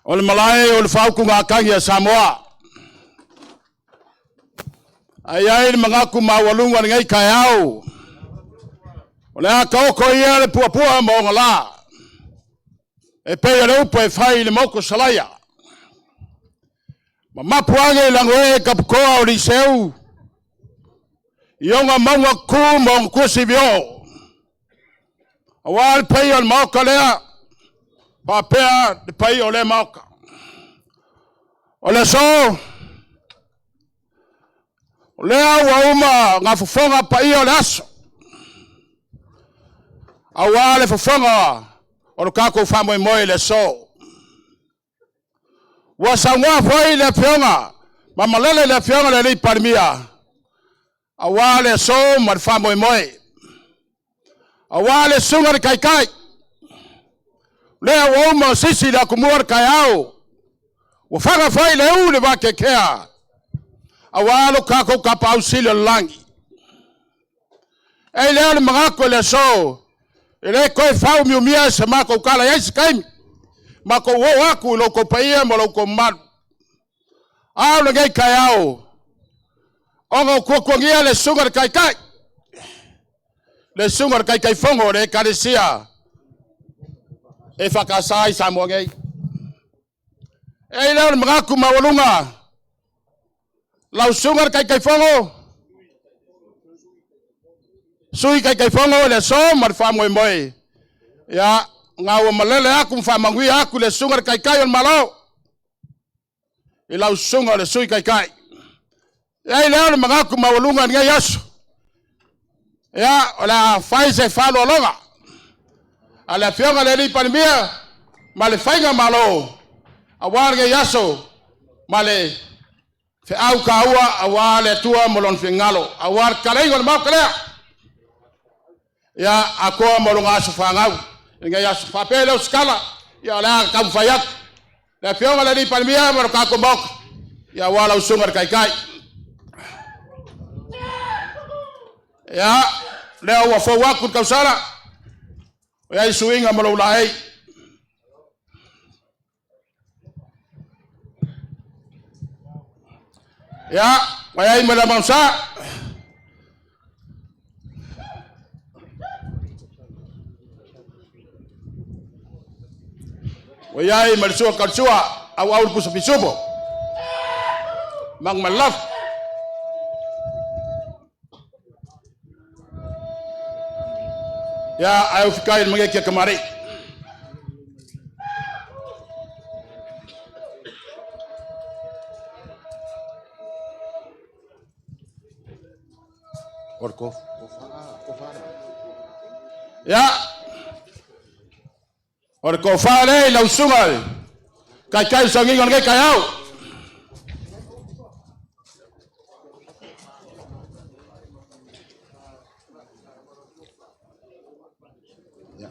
o le malai o le whauku ngā kangi a Samoa. Ai ai le mangaku mawalunga ngai kai au. O le a kaoko ia le puapua mo ngā la. E pei le upo e whai le moko salaya. Ma mapuange i langoe e kapukoa o li seu. Ionga maunga ku mo ngkusi vio. Awal pei o le mauka lea. Papea de pai o le mauka. O le so. O lea ua uma ngā fufonga pai o le aso. Awa le fufonga o le kako whamoe moe le so. Ua saunga fwai le fionga. Mamalele le fionga le li parimia. Awa le so ma le whamoe moe. Awa le sunga le kaikai. Lea ua uma sisi la kumuar kai au. Ua whanga fwai le u le wake kea. Awalo kako kapa au sile langi. Ei leo le mangako le so. Ele koe whau miumia se mako ukala yaisi kaimi. Mako wo waku loko paia mo loko manu. Au le ngai kai au. Ongo kuakuangia le sungar kai kai. Le sungar kai kai fongo le karisia. E whakasai sa mua ngai. Ei leo le mangako mawalunga. Lau sungar kai fongo. Sui kai fongo le so mar whamoe moe. Ya ngau malele aku mwhamangui aku le sungar kai on malo. I lau sungar le sui kai. Ya leo le mangaku mawalunga ngai yaso. Ya ola faise falo longa. Ala fionga le li panimia. Male fainga malo. Awar ngai yaso. Male fe au kaua awale tua molon fingalo awar kalai gol mau kala ya ako molon asu fangau ngai ya papelo skala ya la kam fayak la fionga la di palmia mo ka ko bok ya wala usungar kai ya le wa fo waku kausara ya isuinga molon lai ya, wayai malamang sa. Wayai malusua kalsua, au puso pisubo. Mang malaf. Ya, ayaw fikain mangikia kemari. Orko. Ya. Orko fale lau sungai. Kai sangi ngon kai au. Ya.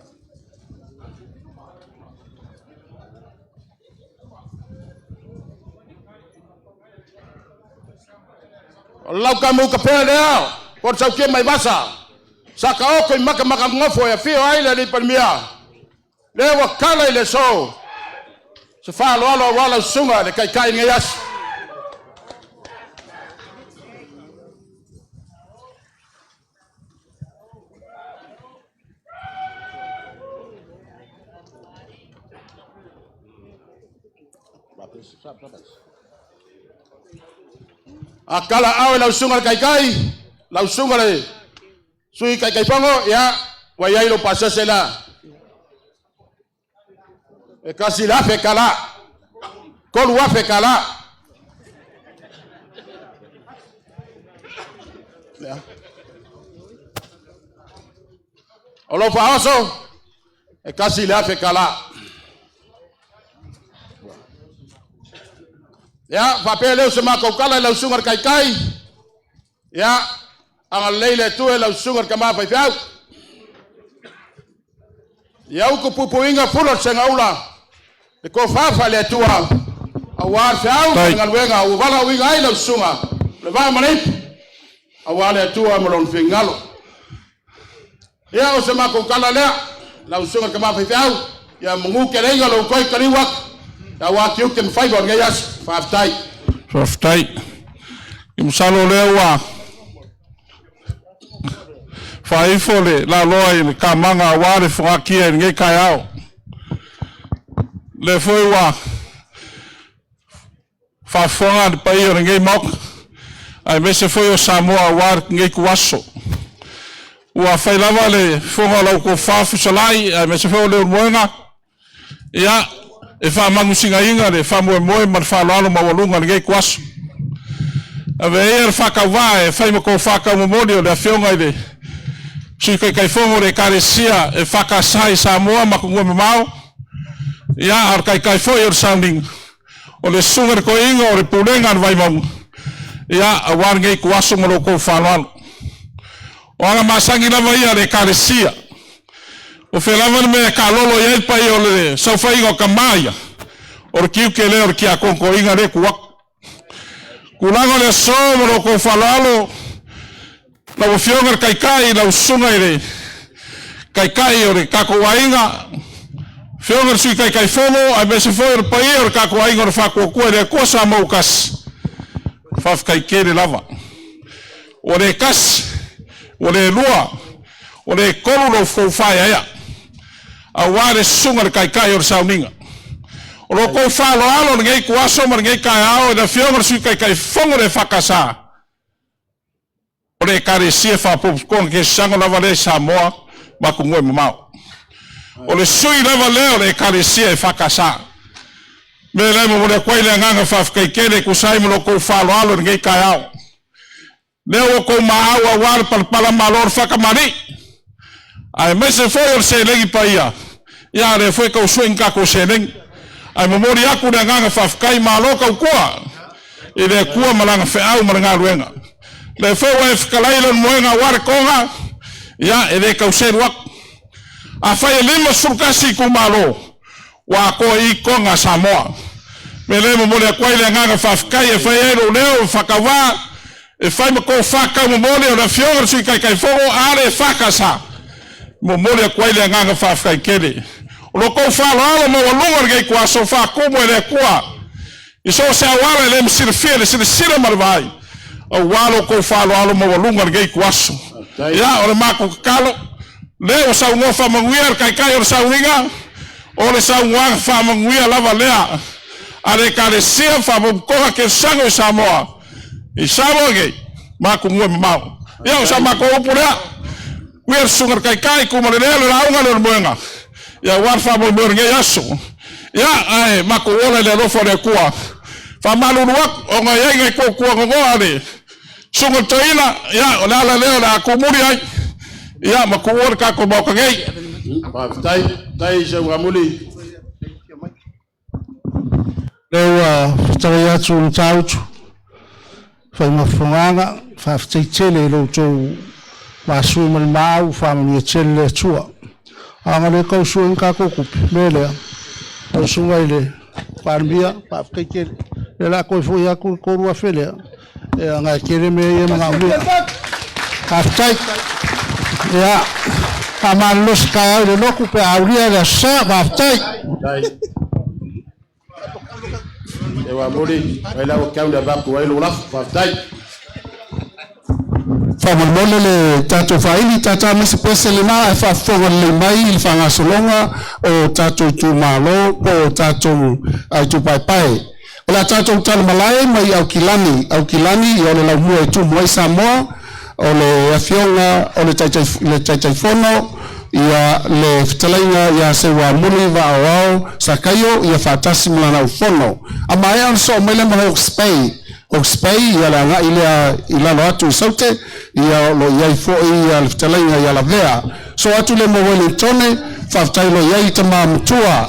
Lau kamu kapel dia. Por sau kia mai basa. Saka oko i maka ngofo ya fio aile li palmia. Le wakala ile so. Se fa alo wala sunga le kai ngayas. Akala awe la sunga kai. Lau sunga le sui kai fongo ya wayai lo pasase la e kasi la fe kala kol wa fe kala ya olo paoso e kasi la fe kala ya papele se ma ko kala lau sunga kai ya ang leile tu lau sungar kama pai fiau ya ku pupuinga fulo sengaula e ko fafa le tua awar fiau ngal wenga u wala winga ai lau sunga le va manip awale tua molon fingalo ya o se ma ko kala le lau sungar kama pai fiau ya mungu kelenga lo koi kaliwak Ya wakiu ken fai gor gayas faftai. Faftai. Imsalo lewa. Faifole la loa ni kamanga wale fuakia nge kayao. Le foi wa. Fafonga de paio nge mok. Ai mese foi o Samoa war nge kuaso. Ua failava le fonga lau ko fafu salai ai mese foi le moenga. Ya e fa mangusinga inga le fa moe mar fa lalo mawalunga nge kuaso. Ave fa ka vai fa mo ko fa ka mo modio le fionga ile. Si kai fongo le karesia e fa ka sai Samoa makungo mau. Ya ar kai foi or sounding. O le sunger ko inga o le pulenga vai mau. Ya awar nge kuaso mo ko fa lalo. O anga masangi lava ia le karesia. O felava me ka lolo ia pa i o le sofa ingo kamaya. O kiu ke le o kia konko inga le kuak. Kulango le somo ko falalo. Na o fionga kai na usunga ile. Kai o le kako wainga. Fionga sui kai fono a me se foi pa i o kako wainga o fa ko le kosa mo kas. Faf kai kere lava. O le kas o le lua, o le kolo fo fai aia. A wale sunga kai o sauninga. O lo ko fa lo alo ngai kuaso mar ngai kai ao da fionga su kai fonga le fakasa. O le karesia fa po kon ke sanga la vale Samoa ma ku ngoi mau. O le sui la vale o le karesia fakasa. Me le mo le kwai le nganga fa kai kele ku sai mo lo ko fa lo alo ngai kai ao. Leo ko maawa war pala malor fakamari. Ai mese foi o se legi paia. Ya le foi ka usuenka ko seleng. Ai memori aku na nganga fafkai malo ka kua. Ile kua malanga fe au malanga ruenga. Le foi wa fkalailo moenga war konga. Ya ile ka userwa. A fai lima surkasi ku malo. Wa ko I konga Samoa. Mele memori kwa ile nganga fafkai e fai ero leo fakawa. E fai mo ko faka mo mole o na fionga sui kai fogo ale faka sa mo mole kwa ile nganga fa kai kele o lo ko fa lo mo lunga ngai kwa so fa ko mo le kwa I so se wala le msir fiele sir marvai o walo ko fa lo mo lunga ngai kwa so ya o ma ko kalo le o sa ngo fa manguia kai o sa winga o le sa ngwa fa manguia lava lea ale kale sia fa mo ko ke sango Samoa I saboge ma ku ngoi mau ya sa ma ko pura wer sungar kai ku mo le raunga le moenga ya war fa mo nge yaso ya ai ma ko ola le lo fore kwa fa malu ruak o nga ye ko ku ngo ale sungar toina ya la le la ku muri ai ya ma ko wor ka ko ba ko ngai ba tai je wa muli lewa tawaya tsu tautu fai mafunganga fa tele lo to wa sumal mau fa mi tele tua anga le ko suin ka ko ku mele o suwaile parmia pa ke le la ko fo ya ko ru afele e anga kere me ye nga mu ka tai ya aman los ka le no ku pe auria da sa ba tai Ewa muli ela o kaunda ba ko elo la faftai fa mole le tato faili tata mi se pese le na fa fogo le mai il fa ngasolonga o tato tu malo o tato ai tu pai pai ola tato tal malai mai au kilani o le la mu tu mo Samoa o le afionga o le tai fono ia le fitalainga ia se wa muli va ao sakayo ia fatasi mlana ufono ama ia so mele mo Spay ia la nga ila lo atu saute ia lo ia fo ia le fitalainga ia la vea so atu le mo Wellington fatai lo ia tama mtua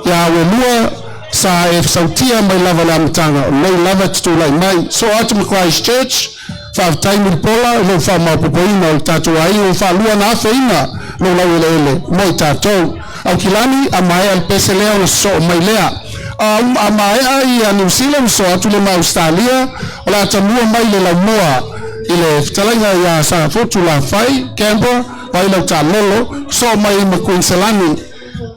ia welua sa e sautia mai lava la mtanga nei lava tu lai mai so atu mo Christchurch fatai mi pola lo fa ma popoina o tatu ai o fa lua na feina no la ele mo tatu au kilani amai al peselea o so mai lea amai ai a New Zealand so atu le Australia o la tanua mai le la moa ile fitalainga ya sa fotu la fai Canberra vai la talolo so mai mo Queensland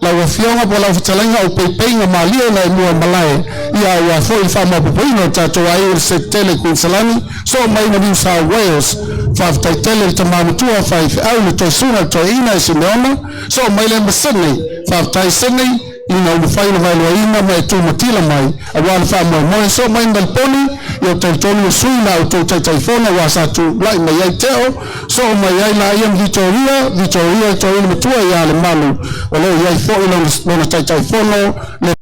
la wafionga po la fitalenga o peipenga malio na mua malae ia wa foi fama popoino tato ai se tele kunsalani so mai na New South Wales fa tele tamamu tua 5 au to suna to ina simeona so mai le Sydney fa Sydney ina o faina vai loina mai tu matila mai awal fa mo so mai Melbourne yo tentoni suina o to taifona wa satu lai mai ai teo so mai ai la ia Victoria to ina matua ia le malu ole ia fo ina taifona